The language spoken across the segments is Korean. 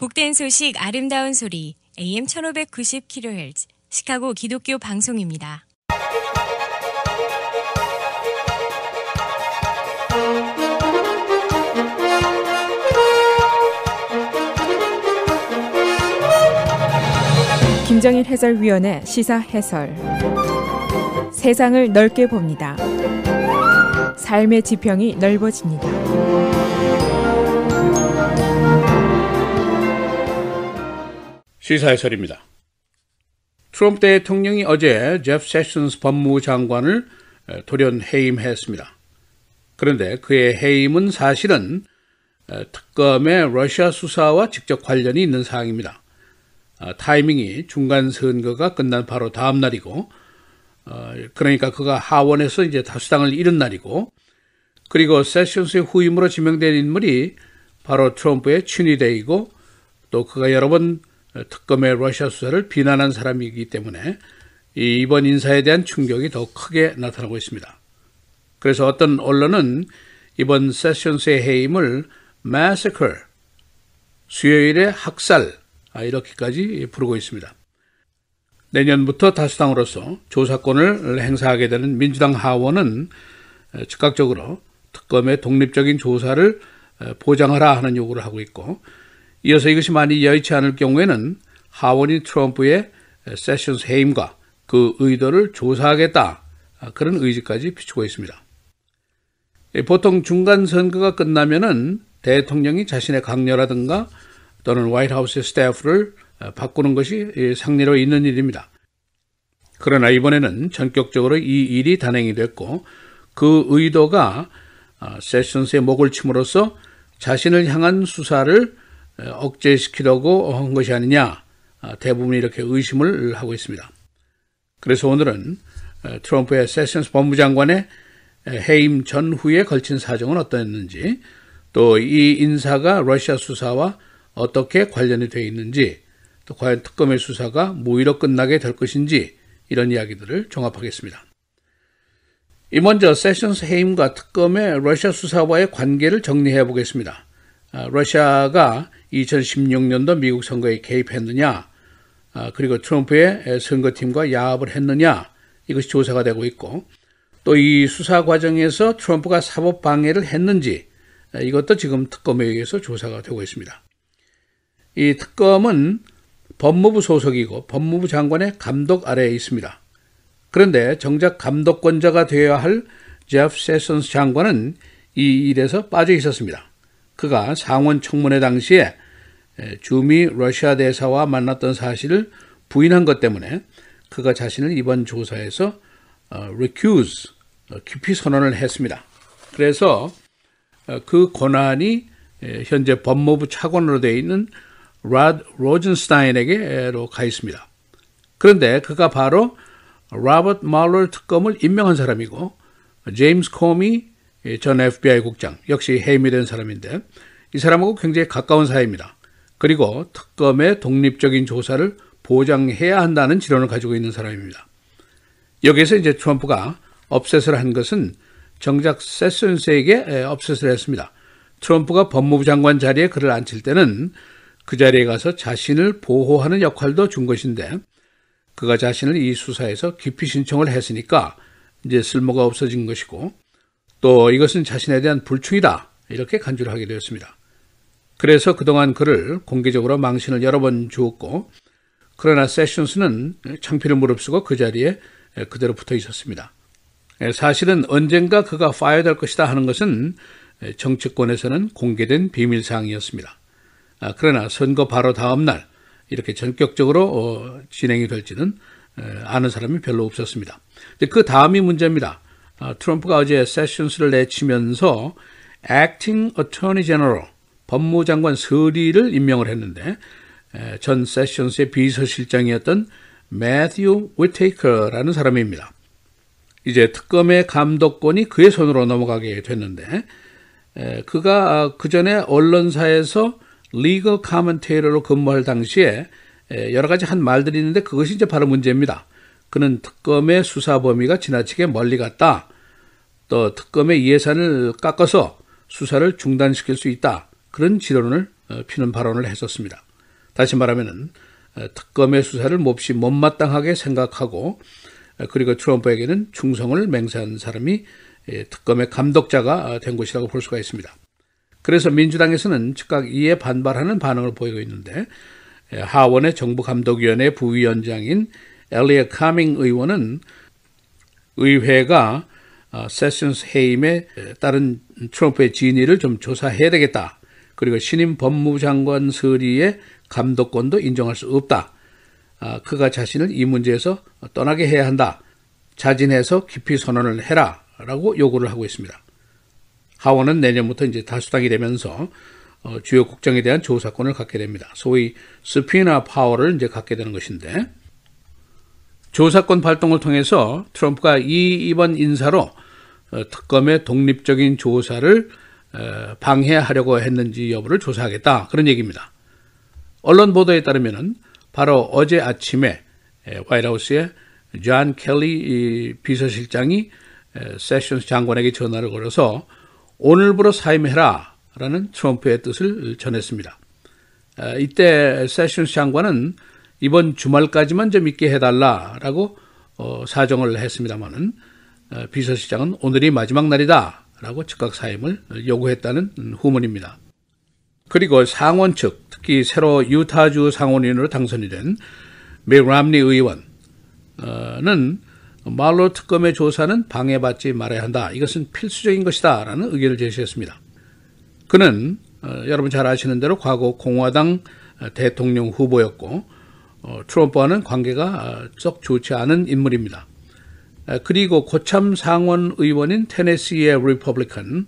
복된 소식 아름다운 소리 AM 1590kHz 시카고 기독교 방송입니다. 김정일 해설위원의 시사 해설. 세상을 넓게 봅니다. 삶의 지평이 넓어집니다. 시사 해설입니다. 트럼프 대통령이 어제 제프 세션스 법무부 장관을 돌연 해임했습니다. 그런데 그의 해임은 사실은 특검의 러시아 수사와 직접 관련이 있는 사항입니다. 타이밍이 중간 선거가 끝난 바로 다음 날이고, 그러니까 그가 하원에서 이제 다수당을 잃은 날이고, 그리고 세션스의 후임으로 지명된 인물이 바로 트럼프의 친위대이고, 또 그가 여러 번 특검의 러시아 수사를 비난한 사람이기 때문에 이번 인사에 대한 충격이 더 크게 나타나고 있습니다. 그래서 어떤 언론은 이번 세션스의 해임을 massacre, 수요일의 학살, 이렇게까지 부르고 있습니다. 내년부터 다수당으로서 조사권을 행사하게 되는 민주당 하원은 즉각적으로 특검의 독립적인 조사를 보장하라 하는 요구를 하고 있고, 이어서 이것이 만일 여의치 않을 경우에는 하원이 트럼프의 세션스 해임과 그 의도를 조사하겠다, 그런 의지까지 비추고 있습니다. 보통 중간 선거가 끝나면은 대통령이 자신의 강요라든가 또는 화이트하우스의 스태프를 바꾸는 것이 상례로 있는 일입니다. 그러나 이번에는 전격적으로 이 일이 단행이 됐고, 그 의도가 세션스의 목을 침으로써 자신을 향한 수사를 억제시키려고 한 것이 아니냐, 대부분 이렇게 의심을 하고 있습니다. 그래서 오늘은 트럼프의 세션스 법무장관의 해임 전후에 걸친 사정은 어떠했는지, 또 이 인사가 러시아 수사와 어떻게 관련이 되어 있는지, 또 과연 특검의 수사가 무의로 끝나게 될 것인지, 이런 이야기들을 종합하겠습니다. 먼저 세션스 해임과 특검의 러시아 수사와의 관계를 정리해 보겠습니다. 러시아가 2016년도 미국 선거에 개입했느냐, 그리고 트럼프의 선거팀과 야합을 했느냐, 이것이 조사가 되고 있고, 또 이 수사 과정에서 트럼프가 사법 방해를 했는지, 이것도 지금 특검에 의해서 조사가 되고 있습니다. 이 특검은 법무부 소속이고 법무부 장관의 감독 아래에 있습니다. 그런데 정작 감독권자가 되어야 할 제프 세션스 장관은 이 일에서 빠져 있었습니다. 그가 상원 청문회 당시에 주미 러시아 대사와 만났던 사실을 부인한 것 때문에 그가 자신을 이번 조사에서 recuse, 기피 선언을 했습니다. 그래서 그 권한이 현재 법무부 차관으로 되어 있는 로드 로젠스타인에게로 가 있습니다. 그런데 그가 바로 로버트 멀러 특검을 임명한 사람이고, 제임스 코미 전 FBI 국장, 역시 해임이 된 사람인데, 이 사람하고 굉장히 가까운 사이입니다. 그리고 특검의 독립적인 조사를 보장해야 한다는 지론을 가지고 있는 사람입니다. 여기에서 이제 트럼프가 업셋을 한 것은 정작 세션스에게 업셋을 했습니다. 트럼프가 법무부 장관 자리에 그를 앉힐 때는 그 자리에 가서 자신을 보호하는 역할도 준 것인데, 그가 자신을 이 수사에서 기피 신청을 했으니까 이제 쓸모가 없어진 것이고, 또 이것은 자신에 대한 불충이다, 이렇게 간주를 하게 되었습니다. 그래서 그동안 그를 공개적으로 망신을 여러 번 주었고, 그러나 세션스는 창피를 무릅쓰고 그 자리에 그대로 붙어 있었습니다. 사실은 언젠가 그가 파이어될 것이다 하는 것은 정치권에서는 공개된 비밀사항이었습니다. 그러나 선거 바로 다음 날 이렇게 전격적으로 진행이 될지는 아는 사람이 별로 없었습니다. 그 다음이 문제입니다. 트럼프가 어제 세션스를 내치면서 Acting Attorney General, 법무장관 서리를 임명을 했는데, 전 세션스의 비서실장이었던 매튜 위테이커라는 사람입니다. 이제 특검의 감독권이 그의 손으로 넘어가게 됐는데, 그가 그 전에 언론사에서 리걸 카멘테이터로 근무할 당시에 여러 가지 한 말들이 있는데, 그것이 이제 바로 문제입니다. 그는 특검의 수사 범위가 지나치게 멀리 갔다, 또 특검의 예산을 깎아서 수사를 중단시킬 수 있다, 그런 지론을 피는 발언을 했었습니다. 다시 말하면은 특검의 수사를 몹시 못마땅하게 생각하고 그리고 트럼프에게는 충성을 맹세한 사람이 특검의 감독자가 된 것이라고 볼 수가 있습니다. 그래서 민주당에서는 즉각 이에 반발하는 반응을 보이고 있는데 하원의 정부감독위원회 부위원장인 엘리엇 카밍 의원은 의회가 세션스 해임에 따른 트럼프의 진위를 좀 조사해야 되겠다. 그리고 신임 법무장관 서리의 감독권도 인정할 수 없다. 그가 자신을 이 문제에서 떠나게 해야 한다. 자진해서 기피 선언을 해라. 라고 요구를 하고 있습니다. 하원은 내년부터 이제 다수당이 되면서 주요 국정에 대한 조사권을 갖게 됩니다. 소위 스피나 파워를 이제 갖게 되는 것인데 조사권 발동을 통해서 트럼프가 이번 인사로 특검의 독립적인 조사를 방해하려고 했는지 여부를 조사하겠다. 그런 얘기입니다. 언론 보도에 따르면 바로 어제 아침에 화이트하우스의 존 켈리 비서실장이 세션스 장관에게 전화를 걸어서 오늘부로 사임해라 라는 트럼프의 뜻을 전했습니다. 이때 세션스 장관은 이번 주말까지만 좀 있게 해달라라고 사정을 했습니다마는 비서실장은 오늘이 마지막 날이다 라고 즉각 사임을 요구했다는 후문입니다. 그리고 상원 측, 특히 새로 유타주 상원의원으로 당선이 된 믹 람니 의원은 말로 특검의 조사는 방해받지 말아야 한다. 이것은 필수적인 것이다 라는 의견을 제시했습니다. 그는 여러분 잘 아시는 대로 과거 공화당 대통령 후보였고 트럼프와는 관계가 썩 좋지 않은 인물입니다. 그리고 고참 상원 의원인 테네시의 리퍼블리칸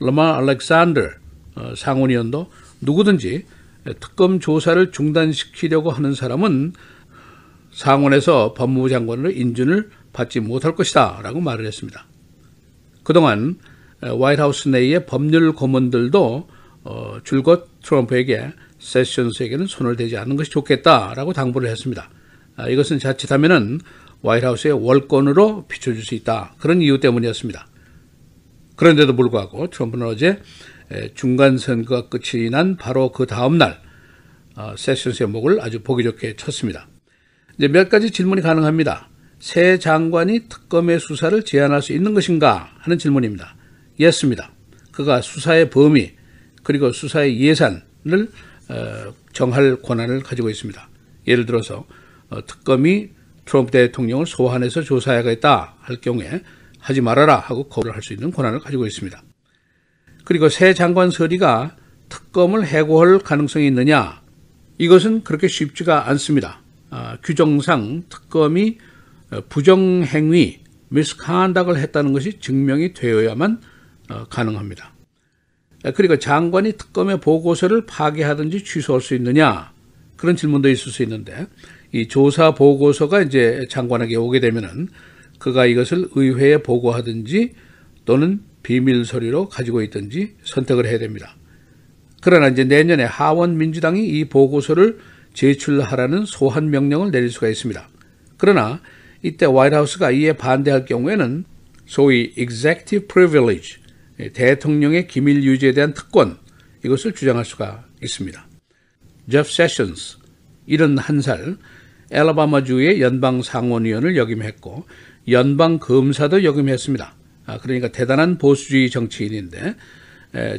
라마 알렉산더 상원의원도 누구든지 특검 조사를 중단시키려고 하는 사람은 상원에서 법무부 장관으로 인준을 받지 못할 것이다 라고 말을 했습니다. 그동안 화이트하우스 내의 법률 고문들도 줄곧 트럼프에게 세션스에게는 손을 대지 않는 것이 좋겠다라고 당부를 했습니다. 이것은 자칫하면은 화이트하우스의 월권으로 비춰줄 수 있다. 그런 이유 때문이었습니다. 그런데도 불구하고 트럼프는 어제 중간선거가 끝이 난 바로 그 다음 날 세션스의 목을 아주 보기 좋게 쳤습니다. 이제 몇 가지 질문이 가능합니다. 새 장관이 특검의 수사를 제한할 수 있는 것인가 하는 질문입니다. 예스입니다. 그가 수사의 범위 그리고 수사의 예산을 정할 권한을 가지고 있습니다. 예를 들어서 특검이 트럼프 대통령을 소환해서 조사해야겠다 할 경우에 하지 말아라 하고 거부를 할 수 있는 권한을 가지고 있습니다. 그리고 새 장관 서리가 특검을 해고할 가능성이 있느냐? 이것은 그렇게 쉽지가 않습니다. 규정상 특검이 부정행위, misconduct을 했다는 것이 증명이 되어야만 가능합니다. 그리고 장관이 특검의 보고서를 파기하든지 취소할 수 있느냐? 그런 질문도 있을 수 있는데 이 조사 보고서가 이제 장관에게 오게 되면은 그가 이것을 의회에 보고하든지 또는 비밀 서류로 가지고 있든지 선택을 해야 됩니다. 그러나 이제 내년에 하원 민주당이 이 보고서를 제출하라는 소환 명령을 내릴 수가 있습니다. 그러나 이때 화이트하우스가 이에 반대할 경우에는 소위 executive privilege, 대통령의 기밀 유지에 대한 특권, 이것을 주장할 수가 있습니다. 제프 세션스, 71살, 엘라바마주의 연방 상원의원을 역임했고 연방 검사도 역임했습니다. 그러니까 대단한 보수주의 정치인인데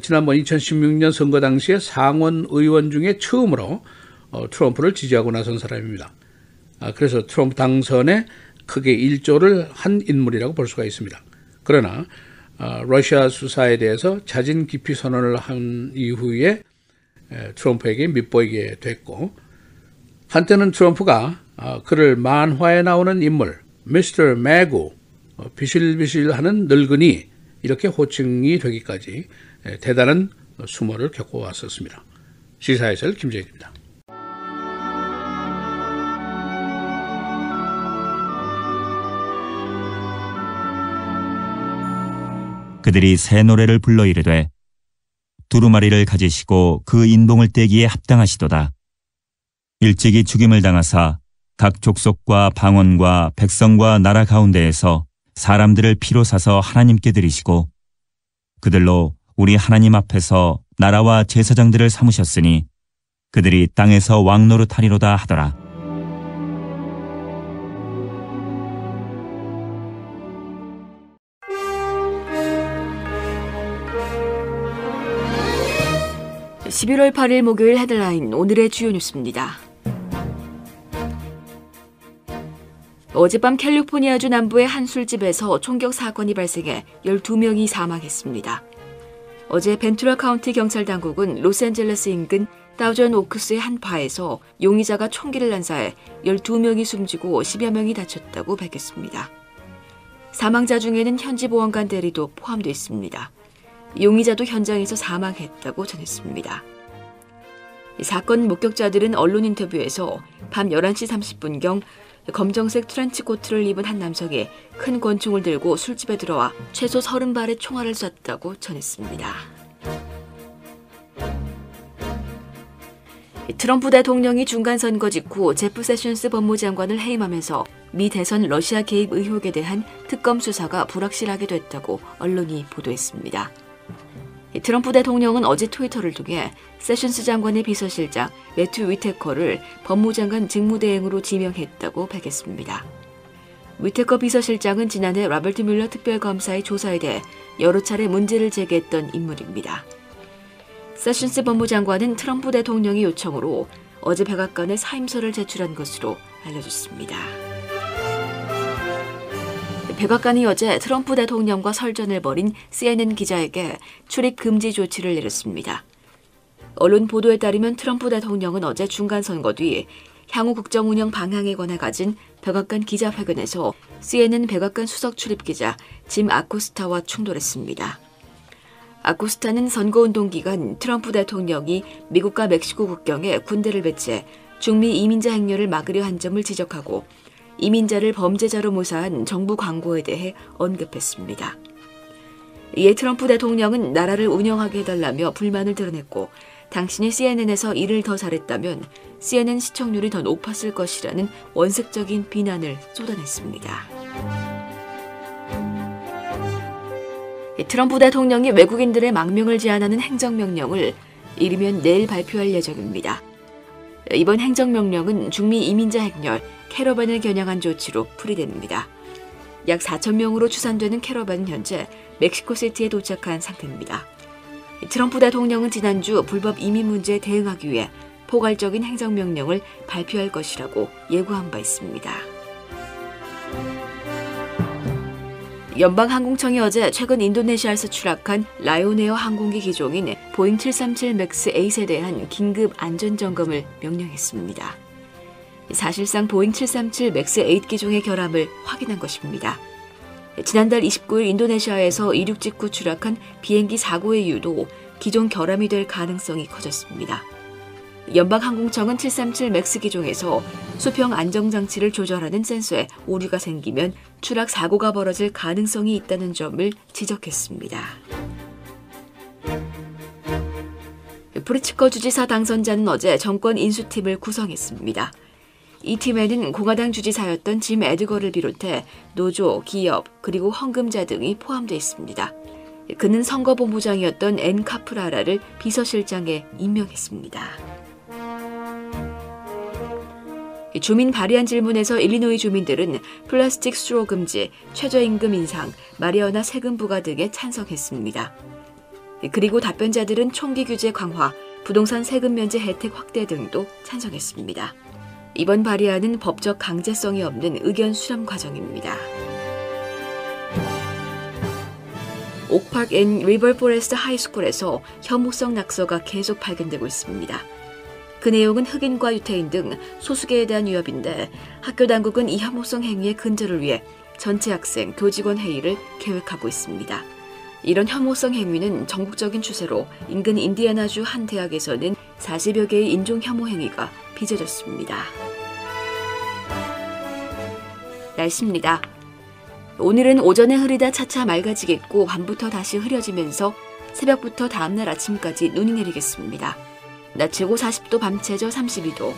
지난번 2016년 선거 당시에 상원 의원 중에 처음으로 트럼프를 지지하고 나선 사람입니다. 그래서 트럼프 당선에 크게 일조를 한 인물이라고 볼 수가 있습니다. 그러나 러시아 수사에 대해서 자진 기피 선언을 한 이후에 트럼프에게 밑보이게 됐고 한때는 트럼프가 그를 만화에 나오는 인물 미스터 매고 비실비실하는 늙은이 이렇게 호칭이 되기까지 대단한 수모를 겪어왔었습니다. 시사해설 김재익입니다. 그들이 새 노래를 불러 이르되 두루마리를 가지시고 그 인봉을 떼기에 합당하시도다. 일찍이 죽임을 당하사 각 족속과 방언과 백성과 나라 가운데에서 사람들을 피로 사서 하나님께 드리시고 그들로 우리 하나님 앞에서 나라와 제사장들을 삼으셨으니 그들이 땅에서 왕노릇하리로다 하더라. (11월 8일) 목요일 헤드라인 오늘의 주요 뉴스입니다. 어젯밤 캘리포니아주 남부의 한 술집에서 총격 사건이 발생해 12명이 사망했습니다. 어제 벤투라 카운티 경찰 당국은 로스앤젤레스 인근 다우전 오크스의 한 바에서 용의자가 총기를 난사해 12명이 숨지고 10여 명이 다쳤다고 밝혔습니다. 사망자 중에는 현지 보안관 대리도 포함되어 있습니다. 용의자도 현장에서 사망했다고 전했습니다. 사건 목격자들은 언론 인터뷰에서 밤 11시 30분경 검정색 트렌치코트를 입은 한 남성이 큰 권총을 들고 술집에 들어와 최소 30발의 총알을 쐈다고 전했습니다. 트럼프 대통령이 중간선거 직후 제프 세션스 법무장관을 해임하면서 미 대선 러시아 개입 의혹에 대한 특검 수사가 불확실하게 됐다고 언론이 보도했습니다. 트럼프 대통령은 어제 트위터를 통해 세션스 장관의 비서실장 매튜 위테커를 법무장관 직무대행으로 지명했다고 밝혔습니다. 위테커 비서실장은 지난해 로버트 뮬러 특별검사의 조사에 대해 여러 차례 문제를 제기했던 인물입니다. 세션스 법무장관은 트럼프 대통령의 요청으로 어제 백악관에 사임서를 제출한 것으로 알려졌습니다. 백악관이 어제 트럼프 대통령과 설전을 벌인 CNN 기자에게 출입 금지 조치를 내렸습니다. 언론 보도에 따르면 트럼프 대통령은 어제 중간선거 뒤 향후 국정 운영 방향에 관해 가진 백악관 기자회견에서 CNN 백악관 수석 출입기자 짐 아코스타와 충돌했습니다. 아코스타는 선거운동 기간 트럼프 대통령이 미국과 멕시코 국경에 군대를 배치해 중미 이민자 행렬을 막으려 한 점을 지적하고 이민자를 범죄자로 묘사한 정부 광고에 대해 언급했습니다. 이에 트럼프 대통령은 나라를 운영하게 해달라며 불만을 드러냈고 당신이 CNN에서 일을 더 잘했다면 CNN 시청률이 더 높았을 것이라는 원색적인 비난을 쏟아냈습니다. 트럼프 대통령이 외국인들의 망명을 제한하는 행정명령을 이르면 내일 발표할 예정입니다. 이번 행정명령은 중미 이민자 행렬 캐러반을 겨냥한 조치로 풀이됩니다. 약 4,000명으로 추산되는 캐러반은 현재 멕시코시티에 도착한 상태입니다. 트럼프 대통령은 지난주 불법 이민 문제에 대응하기 위해 포괄적인 행정명령을 발표할 것이라고 예고한 바 있습니다. 연방항공청이 어제 최근 인도네시아에서 추락한 라이온에어 항공기 기종인 보잉 737 맥스 8에 대한 긴급 안전점검을 명령했습니다. 사실상 보잉 737 맥스 8 기종의 결함을 확인한 것입니다. 지난달 29일 인도네시아에서 이륙 직후 추락한 비행기 사고의 이유도 기종 결함이 될 가능성이 커졌습니다. 연방항공청은 737 맥스 기종에서 수평 안정장치를 조절하는 센서에 오류가 생기면 추락 사고가 벌어질 가능성이 있다는 점을 지적했습니다. 프리츠커 주지사 당선자는 어제 정권 인수팀을 구성했습니다. 이 팀에는 공화당 주지사였던 짐 에드거를 비롯해 노조, 기업, 그리고 헌금자 등이 포함되어 있습니다. 그는 선거본부장이었던 앤 카프라라를 비서실장에 임명했습니다. 주민 발의안 질문에서 일리노이 주민들은 플라스틱 스트로 금지, 최저임금 인상, 마리화나 세금 부과 등에 찬성했습니다. 그리고 답변자들은 총기 규제 강화, 부동산 세금 면제 혜택 확대 등도 찬성했습니다. 이번 발의안은 법적 강제성이 없는 의견 수렴 과정입니다. 옥파크 앤 리버 포레스트 하이스쿨에서 혐오성 낙서가 계속 발견되고 있습니다. 그 내용은 흑인과 유태인 등 소수계에 대한 위협인데 학교 당국은 이 혐오성 행위의 근절을 위해 전체 학생, 교직원 회의를 계획하고 있습니다. 이런 혐오성 행위는 전국적인 추세로 인근 인디애나주 한 대학에서는 40여 개의 인종 혐오 행위가 빚어졌습니다. 날씨입니다. 오늘은 오전에 흐리다 차차 맑아지겠고 밤부터 다시 흐려지면서 새벽부터 다음날 아침까지 눈이 내리겠습니다. 낮 최고 40도, 밤 최저 32도.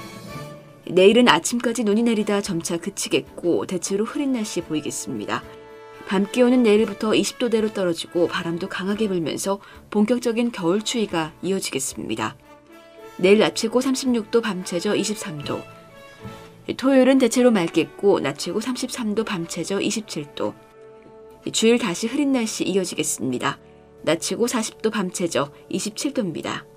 내일은 아침까지 눈이 내리다 점차 그치겠고 대체로 흐린 날씨 보이겠습니다. 밤 기온은 내일부터 20도대로 떨어지고 바람도 강하게 불면서 본격적인 겨울 추위가 이어지겠습니다. 내일 낮 최고 36도, 밤 최저 23도. 토요일은 대체로 맑겠고 낮 최고 33도, 밤 최저 27도. 주일 다시 흐린 날씨 이어지겠습니다. 낮 최고 40도, 밤 최저 27도입니다.